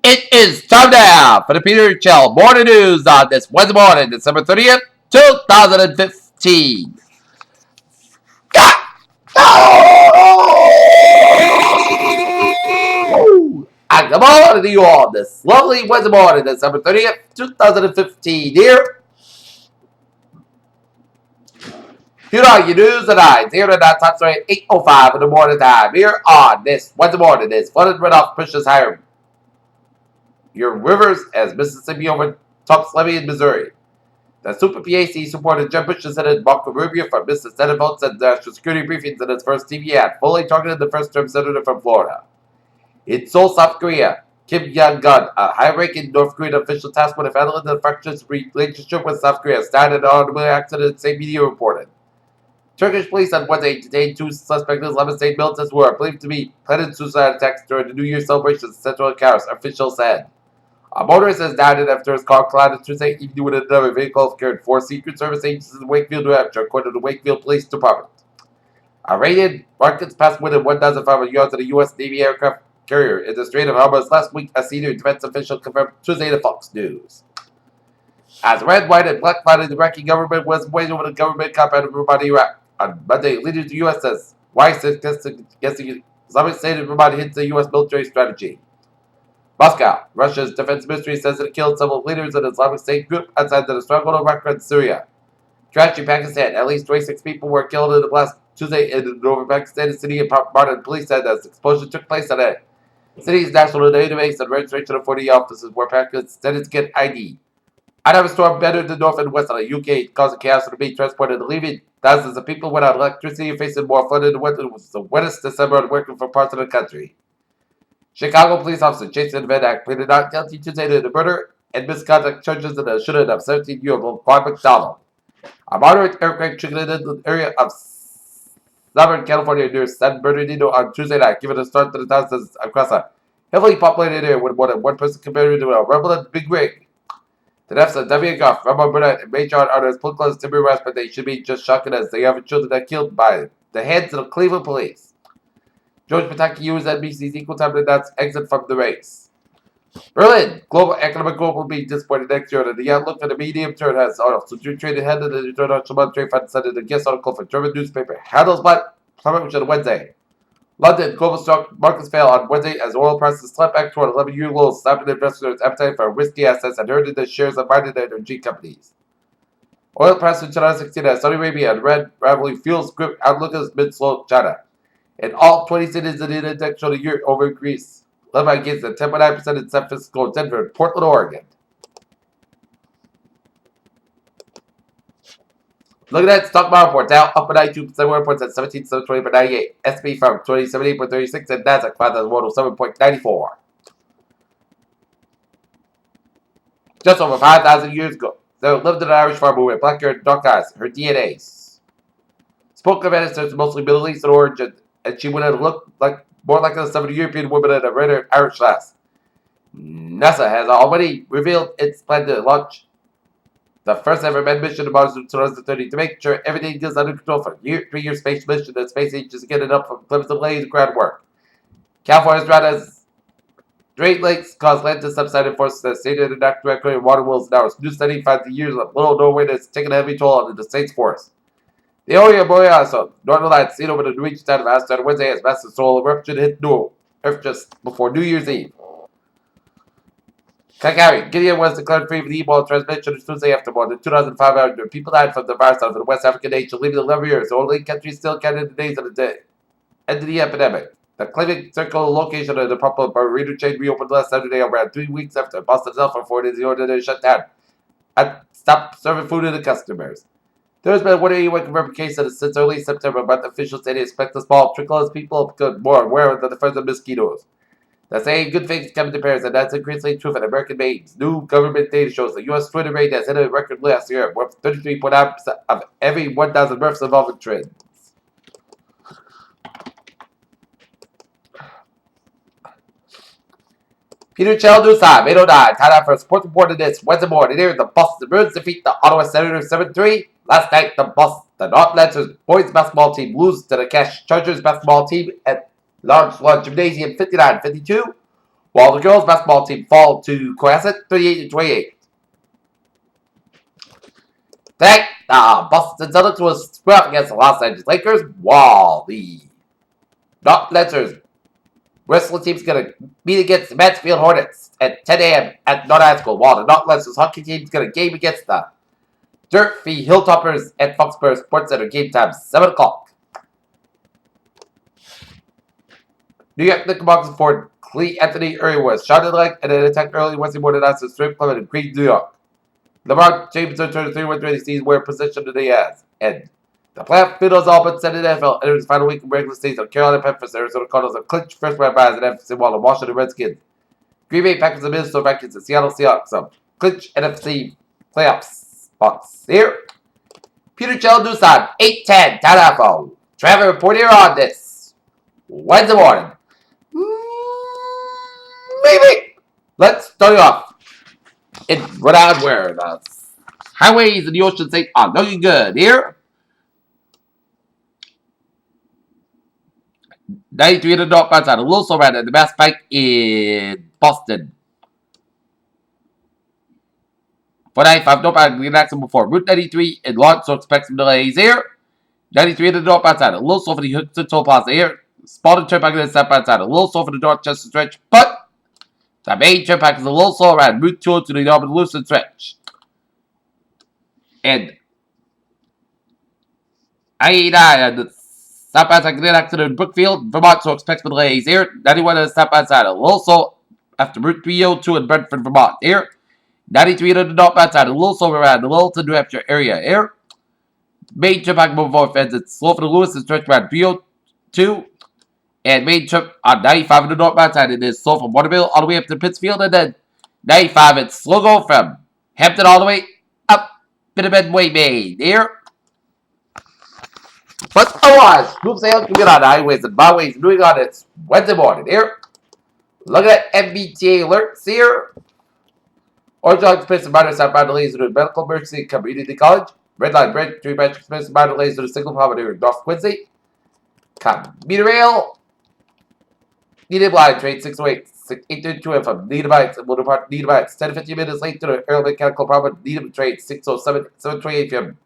It is time now for the Peter Chell Morning News on this Wednesday morning, December 30th, 2015. And good morning to you all this lovely Wednesday morning, December 30th, 2015. Here are your news tonight. Here at that top story at 8:05 in the morning time. Here on this Wednesday morning, this flooded runoff pushes higher your rivers as Mississippi overtops levee in Missouri. The Super PAC supported Jeb Bush's Senate Marco Rubio for missed Senate votes and national security briefings in his first TV ad, fully targeted the first-term senator from Florida. In Seoul, South Korea, Kim Jong-un, a high-ranking North Korean official tasked with handling the fractious relationship with South Korea, started an automobile accident, same media reported. Turkish police on Wednesday detained two suspected Islamic State militants who are believed to be planning suicide attacks during the New Year celebrations in Central Karas, officials said. A motorist has died after his car collided Tuesday evening with another vehicle carrying four Secret Service agents in Wakefield, New Hampshire, according to the Wakefield Police Department. Iranian rockets passed within 1,500 yards of the U.S. Navy aircraft carrier in the Strait of Hormuz last week, a senior defense official confirmed Tuesday to Fox News. As red, white, and black flag, the Iraqi government was waging over the government compound about Iraq. On Monday, leaders of the U.S. says why suggesting the Islamic State of Vermont hits the U.S. military strategy. Moscow, Russia's defense ministry says it killed several leaders of the Islamic State group outside the stronghold of Iraq and Syria. Karachi, Pakistan, at least 26 people were killed in the blast Tuesday in the northern Pakistani city of Martin. Police said that the explosion took place at a city's national database and registration of 40 offices where Pakistanis get ID. Another storm battered the north and west of the UK, causing chaos on the beach, transported and leaving. Thousands of people without electricity and facing more flooding in the winter. It was the wettest December on record for parts of the country. Chicago police officer Jason Van Dyke pleaded not guilty Tuesday to the murder and misconduct charges in the shooting of 17-year-old Bob McDonald. A moderate earthquake triggered in the area of Southern California near San Bernardino on Tuesday night, giving a start to the thousands across a heavily populated area with more than one person compared to a relevant big rig. The deaths of W. Goff, Ramon Burnett, and Major are as political as Timmy Rice, but they should be just shocking as they have children that killed by the heads of the Cleveland police. George Pataki used NBC's Equal Time to announce exit from the race. Berlin, global economic growth will be disappointed next year, and the outlook for the medium term has also traded ahead of the International Monetary Fund, cited a guest article for German newspaper Handelsblatt, published on Wednesday. London, global stock markets fell on Wednesday as oil prices slipped back toward 11-year lows, snapping investors' appetite for risky assets and hurting the shares of mining energy companies. Oil prices in China 16 as Saudi Arabia and Red rivalry fuels group outlook as mid-slow China. In all 20 cities in the index showed a year over increase, led by gains of 10.9% in San Francisco, Denver, and Portland, Oregon. Looking at stock market report, Dow up by 92%, reports at 17,720.98. S&P from 2078.36, and Nasdaq 5,107.94. Just over 5,000 years ago, there lived an Irish farmer with black hair and dark eyes. Her DNAs spoke of ancestors mostly Middle Eastern origin, and she would have looked more like a Southern European woman than a red Irish lass. NASA has already revealed its plan to launch the first ever manned mission to Mars in 2030 to make sure everything is under control for a 3-year space mission. The space agency is getting up from Clemson delays groundwork. California's drought as Great Lakes caused land to subside and forces the state to enact directly in water wheels now. New study finds the years of little Norway that's taken a heavy toll on the state's forest. The area Borealis, northern lights seen over the Norwegian town of Aston on Wednesday as massive solar eruption hit Earth just before New Year's Eve. Calgary, Gideon was declared free of the Ebola transmission Tuesday after more than 2,500 people died from the virus out of the West African nation, leaving 11 years. The only country still counted the days of the end of the epidemic. The clinic circle location of the popular burrito chain reopened last Saturday around 3 weeks after Boston's Health reported the order to shut down and stop serving food to the customers. There has been 181 confirmed cases since early September, but officials say they expect a small trickle as people become more aware of the threat of mosquitoes. They're saying good things come to Paris, and that's increasingly true for the American maids. New government data shows the U.S. Twitter rate has hit a record last year, worth 33.9% of every 1,000 births involving trends. Peter Chell News Time, 8:09. Time out for a sports report of this Wednesday morning. Here, the Boston Bruins defeat the Ottawa Senators 7-3. Last night, the North Lancers boys basketball team lose to the Cash Chargers basketball team at Large Lawn Gymnasium 59-52. while the girls' basketball team fall to Cohasset 38-28. Tonight, Boston Celtics will square up against the Los Angeles Lakers, while the Lancers wrestling team's going to meet against the Mansfield Hornets at 10 a.m. at North High School, while the North Lancers hockey team's going to game against the Dirt V Hilltoppers at Foxborough Sports Center. Game time 7 o'clock. New York Knickerbockers forward Clee Anthony was shot in the leg and an attack early Wednesday morning at the strip club in Queens, New York. LeBron James returned to 3-1 season where position today has. And the playoff fiddles all but set in the NFL enters the final week of regular season. Carolina Panthers, Arizona Cardinals, and clinch first round buys in NFC, while the Washington Redskins, Green Bay Packers, and Minnesota Vikings, and Seattle Seahawks clinch NFC playoffs spots. Here, Peter Chell News Time, 8:10, Tadafo. Trevor report here on this Wednesday morning. Maybe. Let's start off in Rhode Island, where the highways in the Ocean State are looking good. Here, 93 in the northbound side, a little slow right at the Mass Pike in Boston. 495 northbound Green Axle before Route 93 in Lawrence, so expect some delays here. 93 in the northbound side, a little slow for the Hudson Toll Plaza here. Spotted Turnpike in the southbound side, a little slow for the Dorchester stretch, but the main turnpike is a little slow around Route 2 to the Norman Lucid stretch. And I-89 on the southbound side, Green Axle in Brookfield, Vermont, so expect some delays here. 91 on the southbound side, a little slow after Route 302 in Brentford, Vermont here. 93 on the northbound side, a little slow around the Littleton, New Hampshire area here. Main turnpike before fence, it's slow for the Lewis and stretch around 302. And main trip on 95 on the northbound side, it is slow from Waterville all the way up to Pittsfield. And then 95, it's slow go from Hampton all the way up to the Midway Main here. But otherwise, smooth sailing can be on the highways and byways doing on its Wednesday morning here. Look at MBTA alerts here. Orange line express and minor southbound delays to the Medical Emergency Community College. Red line bridge, 3 branch express and minor delays to the single promenade in North Quincy. Commuter rail. Needham line train 608, 832 from Needham Heights and will depart Needham Heights. 10 to 15 minutes late to the early mechanical problem. Needham train 607, 728 p.m.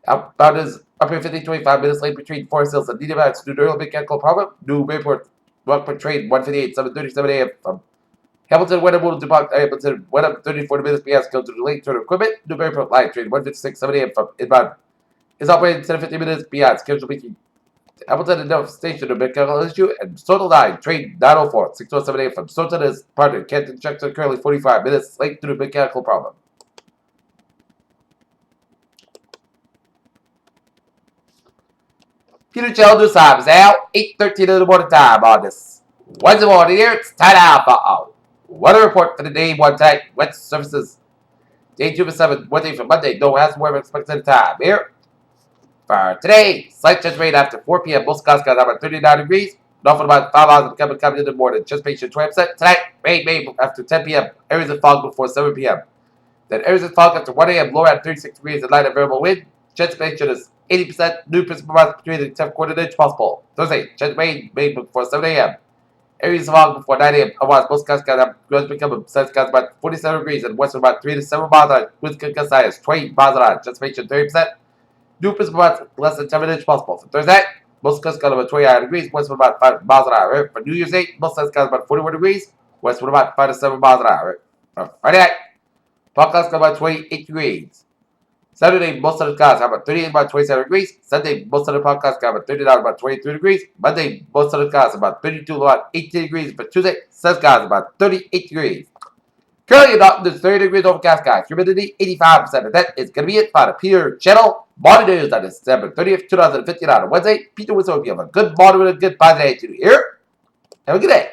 Outbound is up here 50, 25 minutes late between Forest Hills and Needham Heights due to early mechanical problem. New Bayport, Rockport train 158, 7:37 a.m. from Hamilton, Wenham, will depart Hamilton, Wenham, 30, 40 minutes p.m. go to the late turn equipment. New Bayport line train 156, 7 a.m. from inbound is operating 10 to 15 minutes p.m. scheduled between Hamilton and North Station to mechanical issue, and Stoughton line train 904, 607 a.m. from Stoughton is partner Canton Jackson currently 45 minutes late due to mechanical problem. Peter Chell News Time is out 8:13 in the morning time on this Wednesday morning here. It's time out for weather report for the day one tonight. Wet surfaces. Day 2 for 7, Wednesday for Monday. No hazard weather expected at the time here. For today, slight chance rain after 4 p.m. Most skies got about 39 degrees. North for about 5 hours of coming in the morning. Anticipation 20%. Tonight, rain after 10 p.m. Areas of fog before 7 p.m. Then areas of fog after 1 a.m. Low at 36 degrees and light and variable wind. Anticipation is 80%. New principal amounts between the 10th quarter inch possible. Thursday, chance rain before 7 a.m. Areas of fog before 9 a.m. Otherwise, most skies got up. Gross become sun skies about 47 degrees and west about 3 to 7 miles an hour. Wind gust size 20 miles an hour. Anticipation 30%. New principal amounts less than 10 inches possible. For Thursday, most skies got about 29 degrees, west with about 5 miles an hour. For New Year's Eve, most skies got about 41 degrees, west with about 5 to 7 miles an hour. For Friday night, podcast got about 28 degrees. Saturday, most of the skies got about 38, about 27 degrees. Sunday, most of the podcast got about 39, about 23 degrees. Monday, most of the skies about 32, about 18 degrees. For Tuesday, sun skies about 38 degrees. Currently, there's 30 degrees overcast skies. Humidity 85%. And that is going to be it for the Peter Channel Morning News on December 30th, 2015 on Wednesday. Peter Whistle, hope you have a good morning and a good positive day to here. Have a good day.